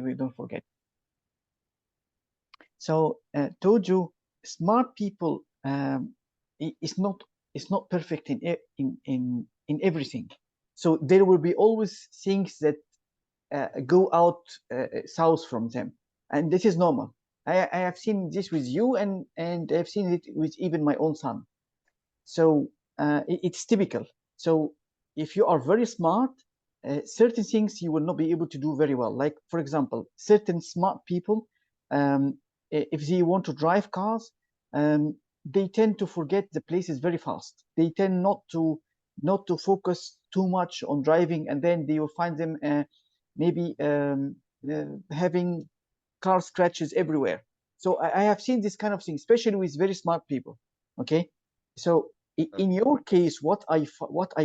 we don't forget. So told you, smart people is not perfect in everything. So there will be always things that go out south from them, and this is normal. I have seen this with you, and I've seen it with even my own son. So it's typical. So if you are very smart, certain things you will not be able to do very well. Like, for example, certain smart people, if they want to drive cars, they tend to forget the places very fast. They tend not to focus too much on driving, and then they will find them maybe having car scratches everywhere. So I have seen this kind of thing, especially with very smart people. Okay, so in your case, what I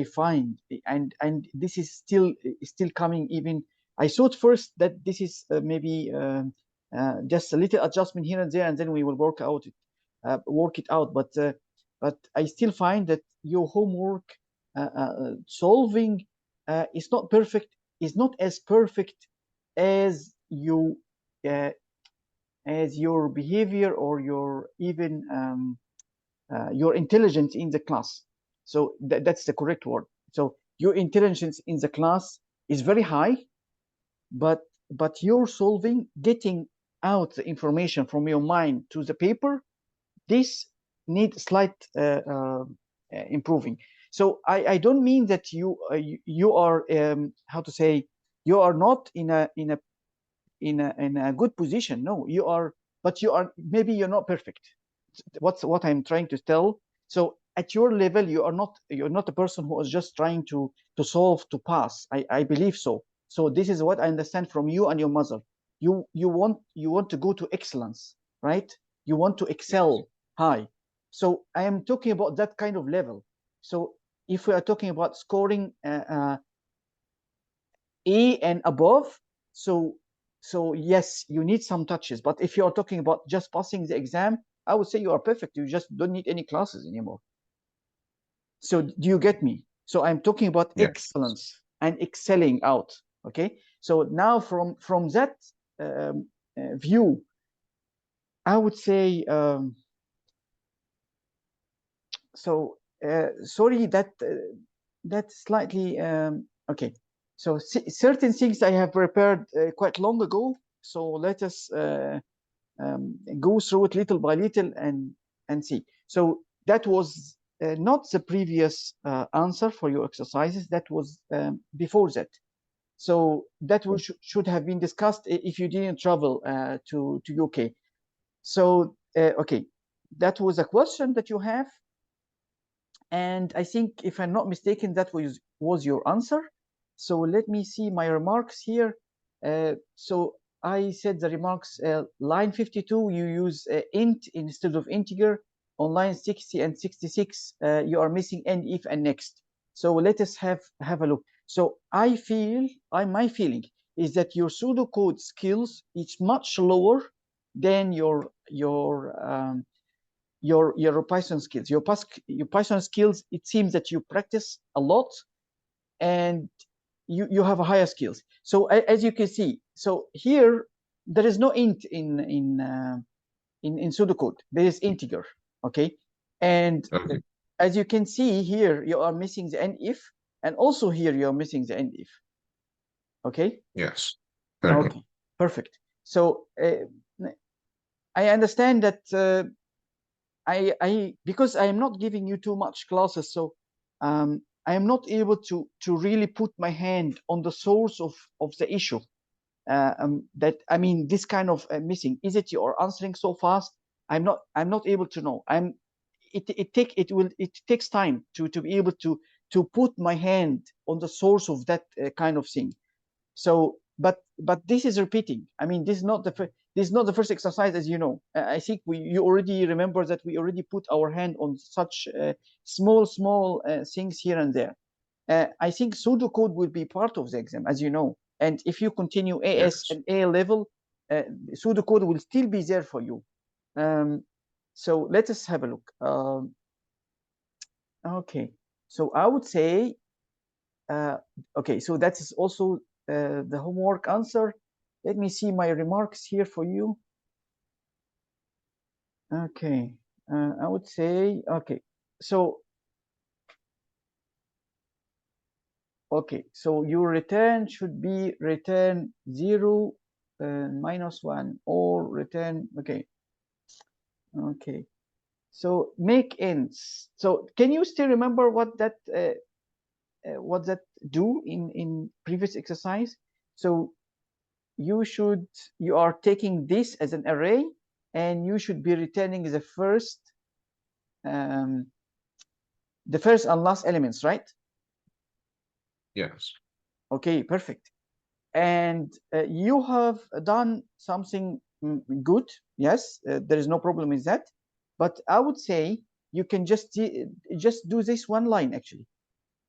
find, and this is still coming. Even I thought first that this is maybe just a little adjustment here and there, and then we will work it out. But I still find that your homework solving is not perfect. Is not as perfect as you as your behavior or your even your intelligence in the class. So that's the correct word. So your intelligence in the class is very high, but you're solving, getting out the information from your mind to the paper, this needs slight improving. So I don't mean that you are how to say, you are not in a good position. No, you are, but you are, maybe you're not perfect. What I'm trying to tell. So at your level, you're not a person who is just trying to solve to pass. I believe so. So this is what I understand from you and your mother. You want to go to excellence, right? You want to excel high. So I am talking about that kind of level. So if we are talking about scoring A and above, so yes, you need some touches. But if you are talking about just passing the exam, I would say you are perfect. You just don't need any classes anymore. So do you get me? So I'm talking about excellence and excelling out. Okay. So now from that view, I would say so. Sorry that that's slightly okay. So certain things I have prepared quite long ago. So let us go through it little by little and see. So that was not the previous answer for your exercises. That was before that. So that should have been discussed if you didn't travel to UK. So okay, that was a question that you have, and I think, if I'm not mistaken, that was your answer. So let me see my remarks here. So I said the remarks, line 52, you use int instead of integer. On line 60 and 66, you are missing end, if, and next. So let us have a look. So my feeling is that your pseudocode skills is much lower than your Python skills. Your Python skills, it seems that you practice a lot, and you have a higher skills. So as you can see, so here there is no int in pseudocode. There is integer. Okay, and as you can see here, you are missing the end if, and also here you are missing the end if. Okay. Yes. Okay. Perfect. So I understand that. Because I am not giving you too much classes, so I am not able to really put my hand on the source of the issue. That, I mean, this kind of missing. Is it you are answering so fast? I'm not able to know. It takes time to be able to put my hand on the source of that kind of thing. So, but this is repeating. I mean, this is not the first exercise, as you know. I think you already remember that we already put our hand on such small things here and there. I think pseudocode will be part of the exam, as you know. And if you continue AS and A level, pseudocode will still be there for you. So let us have a look. Okay, so I would say, okay, so that is also the homework answer. let me see my remarks here for you. Okay, I would say, okay, so your return should be return 0, -1, or return, okay. So make ends. So can you still remember what that do in previous exercise? So you are taking this as an array, and you should be returning the first and last elements, right? Yes. Okay, perfect. And you have done something good. Yes, there is no problem with that. But I would say you can just do this one line actually.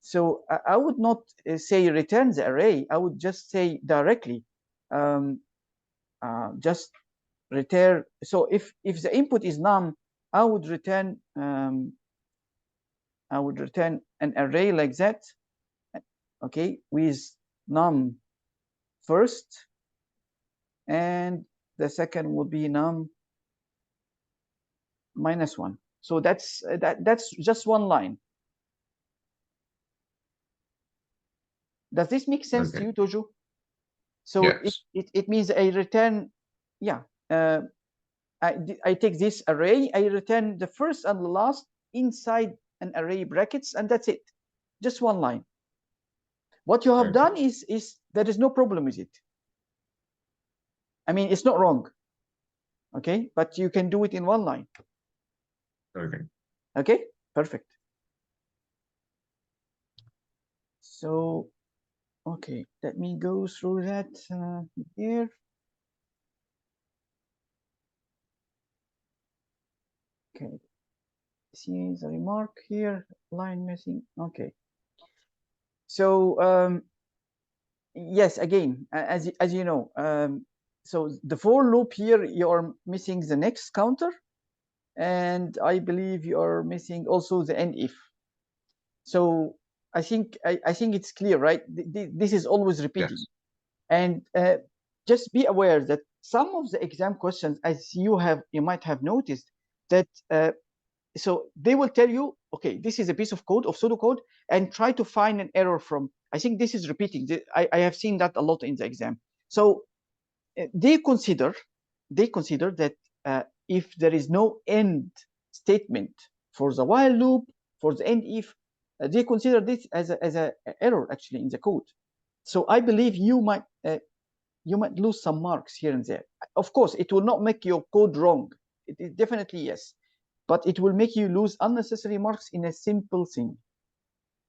So I would not say return the array. I would just say directly, just return. So if the input is num, I would return an array like that. Okay, with num first, and the second would be num -1. So that's just one line. Does this make sense to you, Tojo? So yes. it means I return, yeah. I take this array, I return the first and the last inside an array brackets, and that's it. Just one line. What you have done is there is no problem with it. I mean, it's not wrong. Okay, but you can do it in one line. Okay, perfect. So, okay, let me go through that here. Okay, see the remark here, line missing. Okay. So yes, again, as you know, so the for loop here, you're missing the next counter, and I believe you're missing also the end if. So I think it's clear, right? This is always repeating. Yes. And just be aware that some of the exam questions, as you might have noticed, that so they will tell you, okay, this is a piece of code of pseudocode, and try to find an error from. I think this is repeating. I have seen that a lot in the exam. So they consider that if there is no end statement for the while loop, for the end if, they consider this as a error actually in the code. So I believe you might lose some marks here and there. Of course, it will not make your code wrong. It definitely yes, but it will make you lose unnecessary marks in a simple thing.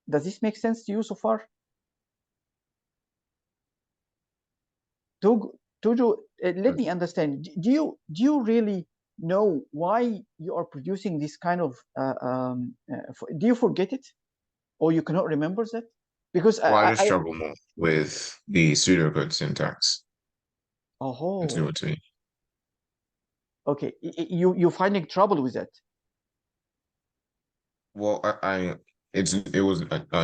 Does this make sense to you so far? Tojo, let me understand. Do you really know why you are producing this kind of? Do you forget it, or you cannot remember that? Because Well, I just struggle more with the pseudocode syntax. It's new to me. Okay, you're finding trouble with that. Well, it was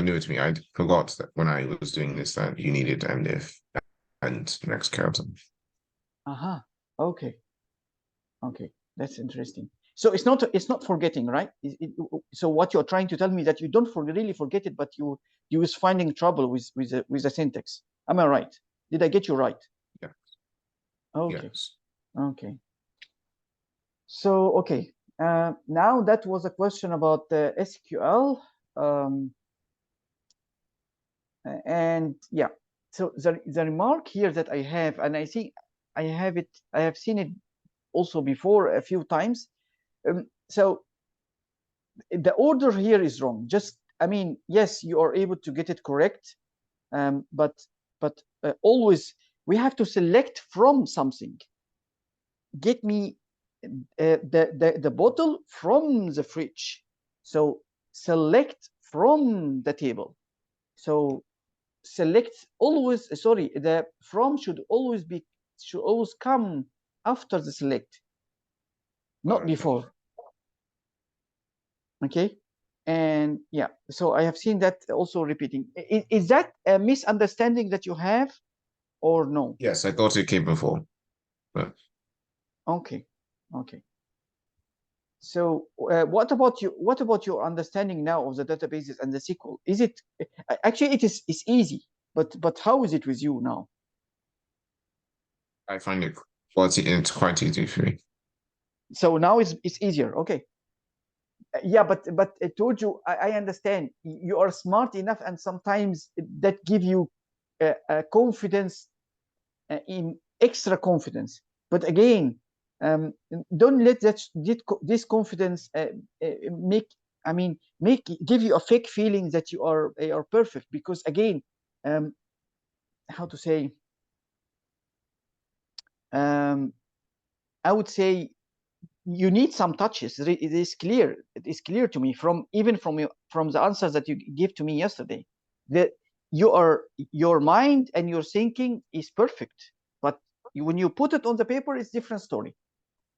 new to me. I forgot that when I was doing this that you needed end if and next character. Okay. Okay, that's interesting. So it's not forgetting, right? So what you're trying to tell me that you don't really forget it, but you was finding trouble with the syntax. Am I right? Did I get you right? Yeah. Okay. Yes. Okay. So okay. Now that was a question about the SQL, and yeah. So the remark here that I have, and I think I have seen it also before a few times. So the order here is wrong. Just, I mean, yes, you are able to get it correct, but always we have to select from something. Get me the bottle from the fridge. So select from the table. So select always. Sorry, the from should always come after the select, not before. Okay, and yeah, so I have seen that also repeating. Is that a misunderstanding that you have, or no? Yes, I thought it came before, but Okay, okay. So what about you? What about your understanding now of the databases and the SQL? Is it actually it's easy, but how is it with you now? I find it quite easy for me. So now it's easier. Okay. Yeah, but I told you I understand you are smart enough, and sometimes that give you confidence in extra confidence. But again, don't let this confidence make give you a fake feeling that you are perfect. Because again, um, how to say, um, I would say you need some touches. It is clear. It is clear to me from even from the answers that you give to me yesterday that your mind and your thinking is perfect, but when you put it on the paper, it's different story.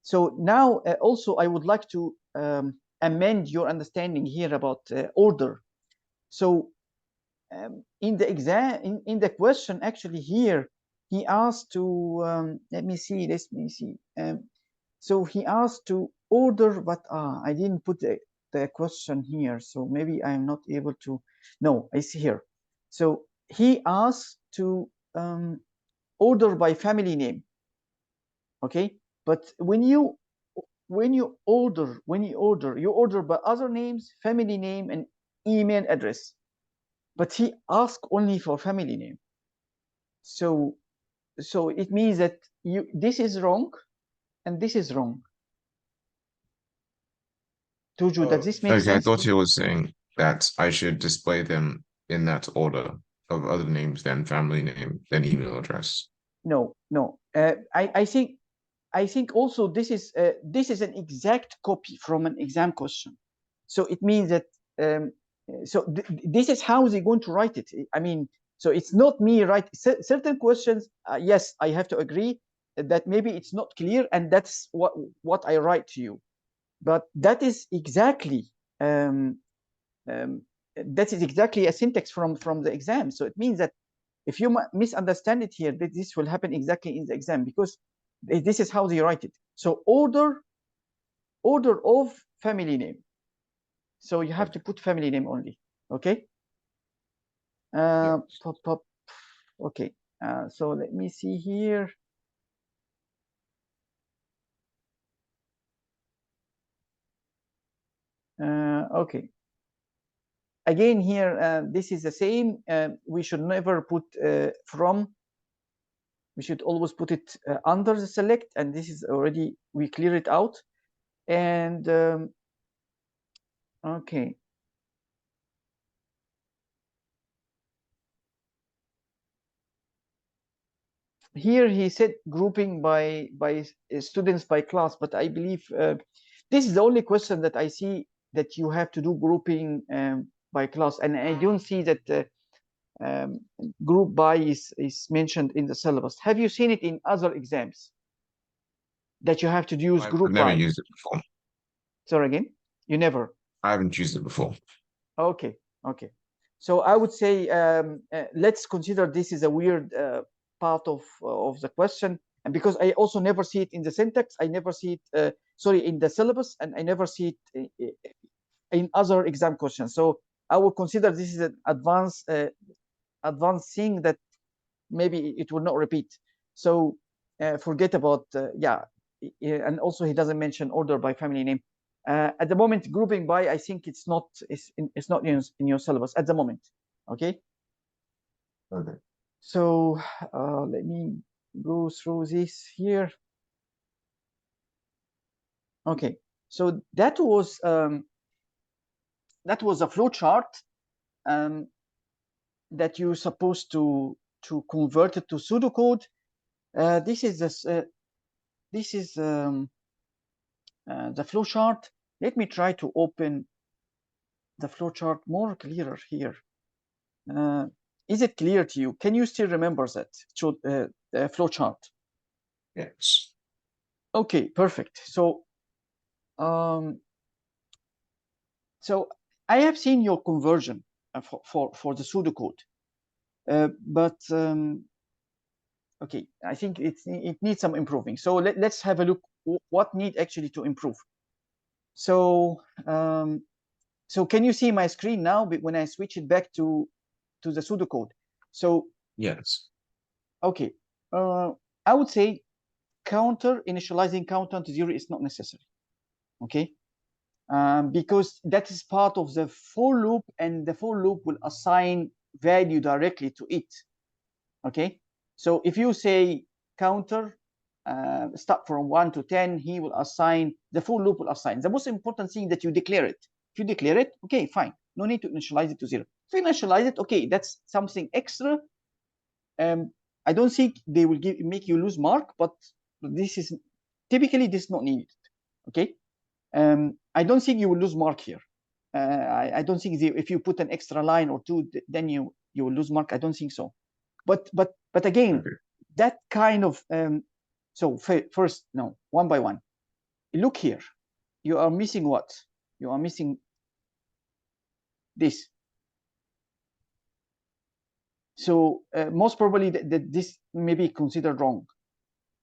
So now also I would like to amend your understanding here about order. So in the exam, in the question, actually here he asked to let me see. So he asked to order, but I didn't put the question here, so maybe I'm not able to. No, I see here. So he asked to order by family name. Okay, but you order by other names, family name, and email address. But he asked only for family name. So it means that this is wrong and this is wrong. Tuju, does Oh, this make okay. I sense? thought he was saying that I should display them in that order of other names, then family name, then email address. No, no. I think also this is an exact copy from an exam question. So it means that this is how they're going to write it. I mean, so it's not me right. Certain questions, yes, I have to agree that maybe it's not clear, and that's what I write to you. But um, that is exactly a syntax from the exam. So it means that if you misunderstand it here, that this will happen exactly in the exam, because this is how they write it. So order of family name. So you have to Okay. put family name only. Okay. Yeah. Pop. Okay. So let me see here. Okay. Again here, this is the same. We should never put from. We should always put it under the select, and this is already, we clear it out. And okay. Here he said grouping by students by class, but I believe this is the only question that I see that you have to do grouping by class, and I don't see that group by is mentioned in the syllabus. Have you seen it in other exams that you have to use I've group never by? used it before. Sorry again, you never. I haven't used it before. Okay, okay. So I would say let's consider this is a weird part of the question, and because I also never see it in the syntax, I never see it. Sorry, in the syllabus, and I never see it in other exam questions. So I would consider this is an advanced thing that maybe it will not repeat. So forget about yeah, and also he doesn't mention order by family name. At the moment, grouping by, I think it's not in your syllabus at the moment. Okay. Okay. So let me go through this here. Okay. So that was a flow chart um, that you're supposed to convert it to pseudocode. This is the flow chart. Let me try to open the flow chart more clearer here. Is it clear to you? Can you still remember that flow chart? Yes. Okay, perfect. So, um, so I have seen your conversion for the pseudocode, but Okay, I think it needs some improving. So let's have a look what need actually to improve. So so can you see my screen now when I switch it back to the pseudocode? So Yes. okay, I would say initializing counter to 0 is not necessary. Okay, because that is part of the for loop, and the for loop will assign value directly to it. Okay, so if you say counter start from 1 to 10, he will assign, the for loop will assign. The most important thing that you declare it. If you declare it, okay, fine, no need to initialize it to 0. If you initialize it, okay, that's something extra. I don't think they will make you lose mark, but this is typically this is not needed. Okay, I don't think you will lose mark here. I don't think if you put an extra line or two, then you will lose mark. I don't think so. But again, Okay. that kind of so first, no, one by one. Look here, you are missing what? You are missing this. So most probably this may be considered wrong,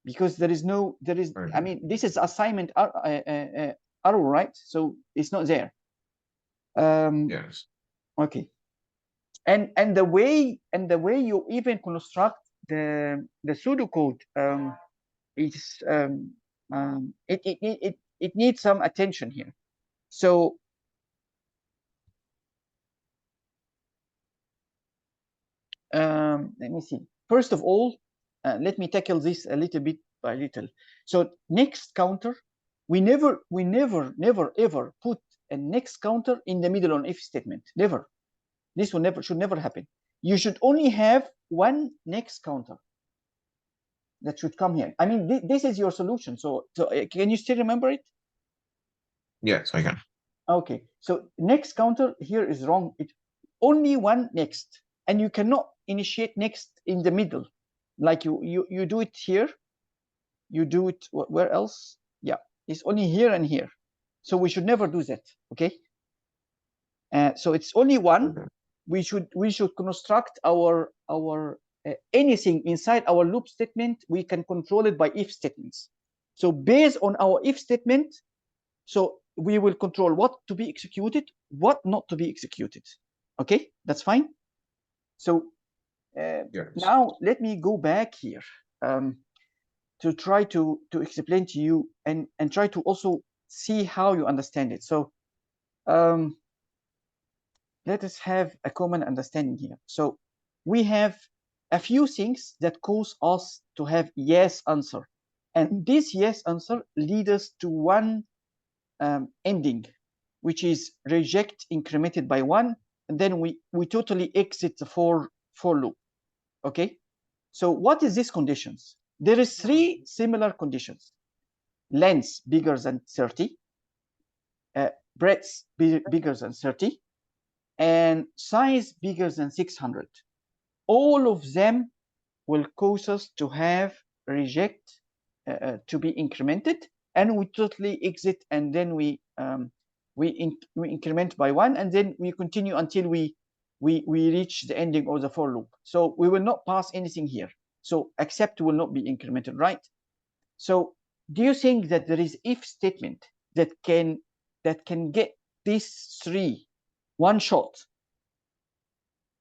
because there is, Okay. I mean, this is assignment arrow, right? So it's not there. Yes. Okay, and the way you even construct the pseudocode is it needs some attention here. So let me see. First of all, let me tackle this a little bit by little. So next counter, we never ever put a next counter in the middle on if statement. Never. This should never happen. You should only have one next counter that should come here. I mean, this is your solution. So can you still remember it? Yes, I can. Okay. So next counter here is wrong. It's only one next, and you cannot initiate next in the middle, like you do it here. You do it where else? Yeah, it's only here and here. So we should never do that. Okay. So it's only one. Okay. We should construct our anything inside our loop statement. We can control it by if statements. So based on our if statement, so we will control what to be executed, what not to be executed. Okay, that's fine. So Yes. now let me go back here to try to explain to you and try to also see how you understand it. So let us have a common understanding here. So we have a few things that cause us to have yes answer, and this yes answer lead us to one ending, which is reject incremented by 1, and then we totally exit the for loop. Okay, so what is these conditions? There is 3 similar conditions: length bigger than 30, breadth bigger than 30, and size bigger than 600. All of them will cause us to have reject to be incremented, and we totally exit, and then we increment by 1, and then we continue until we reach the ending of the for loop. So we will not pass anything here. So except will not be incremented, right? So do you think that there is if statement that can get these 3 one shot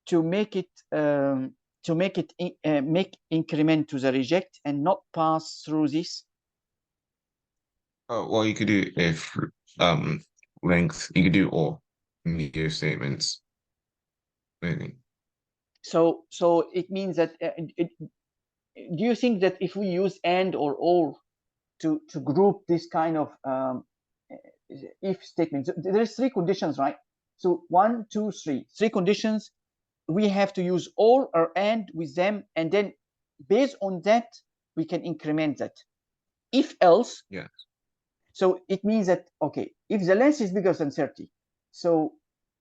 to make it make increment to the reject and not pass through this? Oh, well, you could do if length. You could do all media statements. Maybe. So it means that do you think that if we use and or to group this kind of if statements, there's 3 conditions, right? So 1, 2, 3 conditions. We have to use or and with them, and then based on that we can increment that. If else, Yes. so it means that, okay, if the length is bigger than 30, so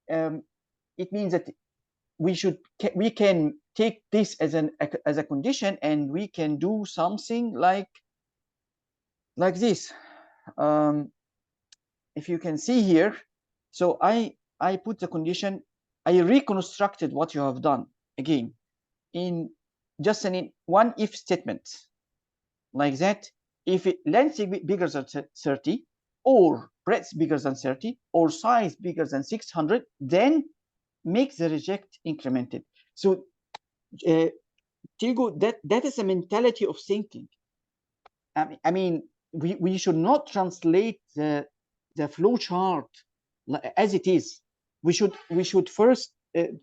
it means that we can take this as a condition, and we can do something like this. If you can see here, so I put the condition, I reconstructed what you have done again in just one if statement like that. If it length is bigger than 30, or breadth bigger than 30, or size bigger than 600, then make the reject incremented. So Tigo, that is a mentality of thinking. I mean, we should not translate the flow chart as it is. We should first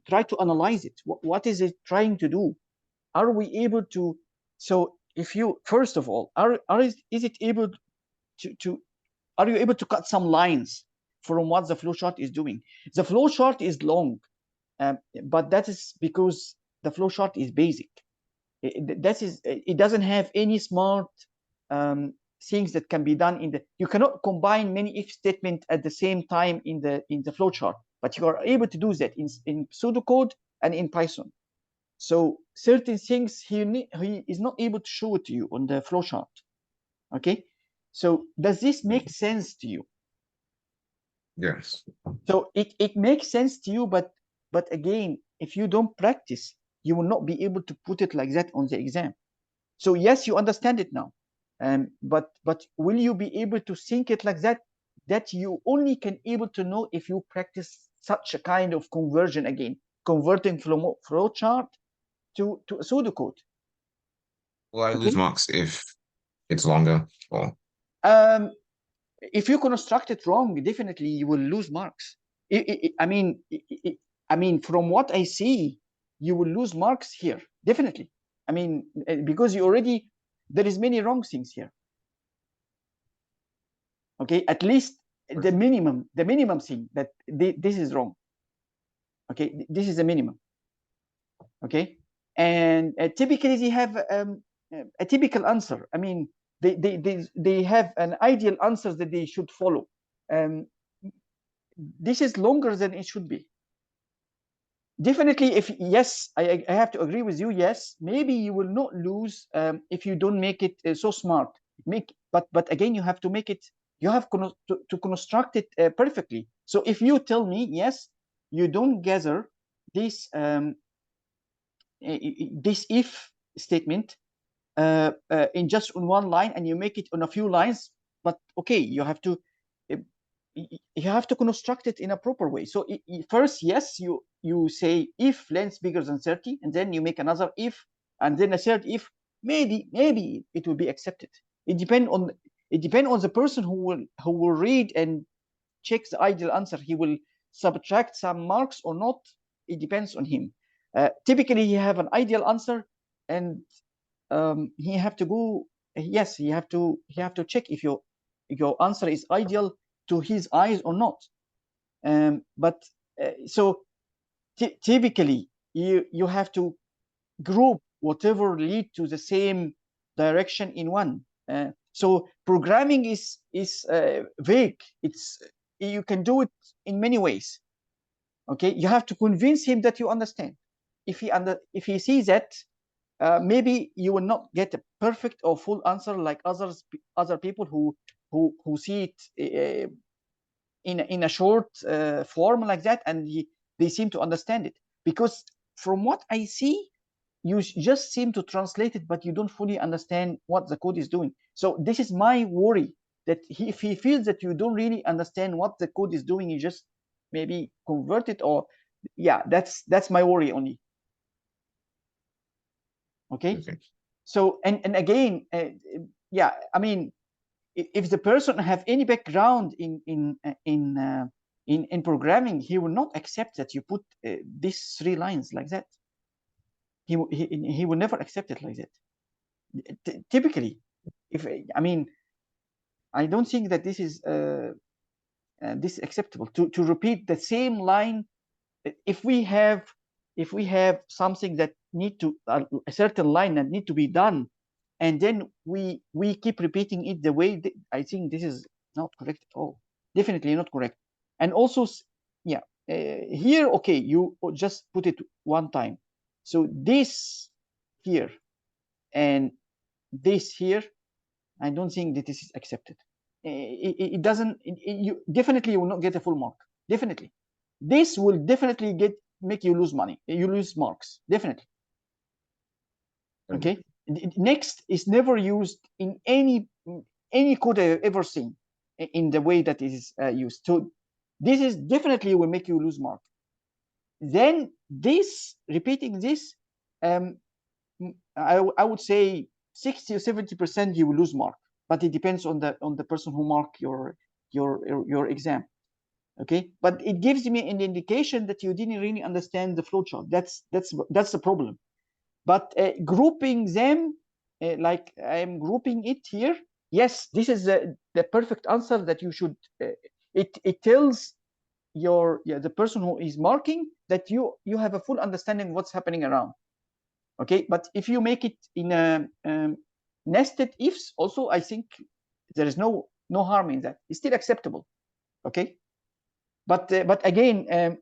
try to analyze it. What is it trying to do? Are we able to? So if you first of all is it able to are you able to cut some lines from what the flow chart is doing? The flow chart is long, but that is because the flow chart is basic. It doesn't have any smart things that can be done in the. You cannot combine many if statement at the same time in the flow chart, but you are able to do that in pseudocode and in Python. So certain things he is not able to show it to you on the flow chart. Okay, so does this make sense to you? Yes. So it makes sense to you, but again, if you don't practice, you will not be able to put it like that on the exam. So yes, you understand it now, but will you be able to think it like that? That you only can able to know if you practice such a kind of conversion again, converting flow chart to a pseudocode. Will I lose Okay. marks if it's longer? Or If you construct it wrong, definitely you will lose marks. I mean, from what I see, you will lose marks here, definitely. I mean, because you already there is many wrong things here. Okay, at least the minimum thing that this is wrong. Okay, this is the minimum. Okay, and typically they have a typical answer. I mean, they have an ideal answer that they should follow. This is longer than it should be. Definitely, if yes, I have to agree with you. Yes, maybe you will not lose if you don't make it so smart. But again, you have to make it. You have to construct it perfectly. So if you tell me yes, you don't gather this this if statement in just on one line, and you make it on a few lines. But okay, you have to construct it in a proper way. So first, yes, you say if length bigger than 30, and then you make another if, and then a third if. Maybe it will be accepted. It depends on the person who will read and check the ideal answer. He will subtract some marks or not. It depends on him. Typically, he have an ideal answer, and he have to go. Yes, he have to check if your answer is ideal to his eyes or not. But so typically, you have to group whatever lead to the same direction in one. So programming is vague. You can do it in many ways. Okay, you have to convince him that you understand. If he sees that, maybe you will not get a perfect or full answer like other people who see it in a short form like that, and they seem to understand it. Because from what I see, you just seem to translate it, but you don't fully understand what the code is doing. So this is my worry, that if he feels that you don't really understand what the code is doing, you just maybe convert it, or yeah, that's my worry only. Okay. So and again, yeah, I mean, if the person have any background in programming, he will not accept that you put these 3 lines like that. He will never accept it like that. Typically, if I mean, I don't think that this is acceptable to repeat the same line. If we have something that need to a certain line that need to be done, and then we keep repeating it the way I think this is not correct at all. Definitely not correct. And also, yeah, here, okay, you just put it one time. So this here and this here, I don't think that this is accepted. It doesn't. You definitely will not get a full mark. Definitely, this will definitely make you lose money. You lose marks, definitely. Okay. Next is never used in any code I've ever seen in the way that it is used. So this is definitely will make you lose mark. Then this repeating this, I would say 60 or 70% you will lose mark, but it depends on the person who mark your exam. Okay, but it gives me an indication that you didn't really understand the flowchart. That's the problem. But grouping them like I'm grouping it here, yes, this is the perfect answer that you should. It tells the person who is marking that you have a full understanding of what's happening around. Okay, but if you make it in a nested ifs, also I think there is no harm in that. It's still acceptable. Okay, but again,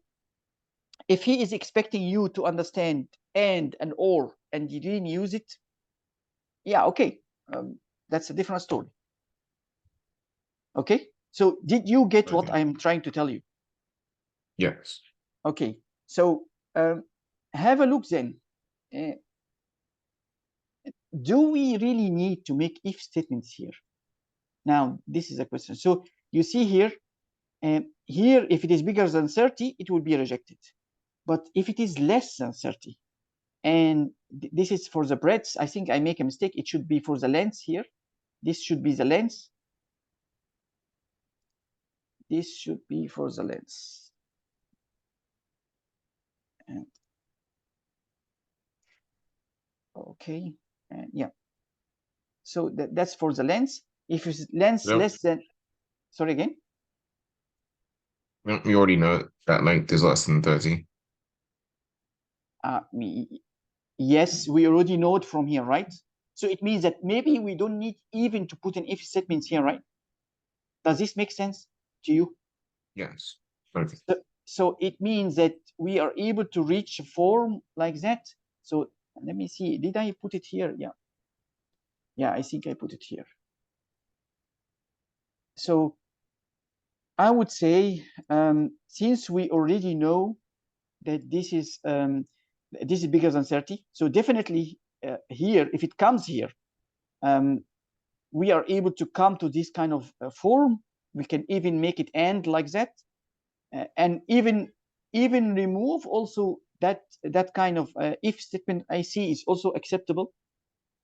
if he is expecting you to understand and or and you didn't use it, yeah, okay, that's a different story. Okay, so did you get what I'm trying to tell you? Yes. Okay, so have a look then. Do we really need to make if statements here? Now, this is a question. So you see here, here, if it is bigger than 30, it will be rejected. But if it is less than 30, and this is for the breadth, I think I make a mistake. It should be for the length here. This should be the length. This should be for the length. And okay, yeah. So that's for the length. If it's length less than, sorry again. You already know that length is less than 30. Yes, we already know it from here, right? So it means that maybe we don't need even to put an if statements here, right? Does this make sense to you? Yes. Okay. So it means that we are able to reach a form like that. So let me see, did I put it here? Yeah. Yeah, I think I put it here. So I would say, since we already know that this is bigger than 30, so definitely here, if it comes here, we are able to come to this kind of form. We can even make it end like that, and even remove also that kind of if statement I see is also acceptable.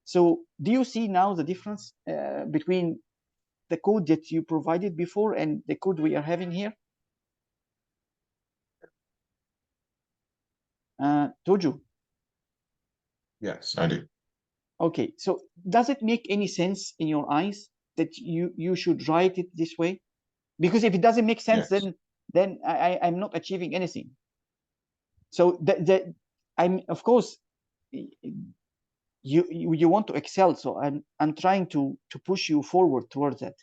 So do you see now the difference between the code that you provided before and the code we are having here? Toju? Yes, I do. Okay, so does it make any sense in your eyes that you should write it this way? Because if it doesn't make sense, yes. then I'm not achieving anything. So I'm, of course, you want to excel, so I'm trying to push you forward towards that.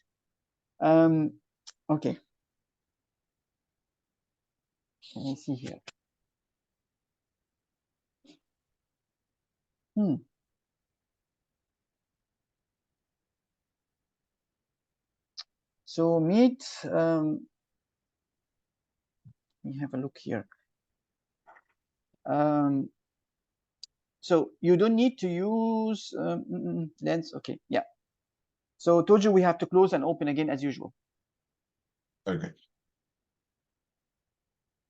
Okay, let me see here. So meet, let me have a look here. So you don't need to use lens. Okay, yeah. So Toju, we have to close and open again as usual. Okay.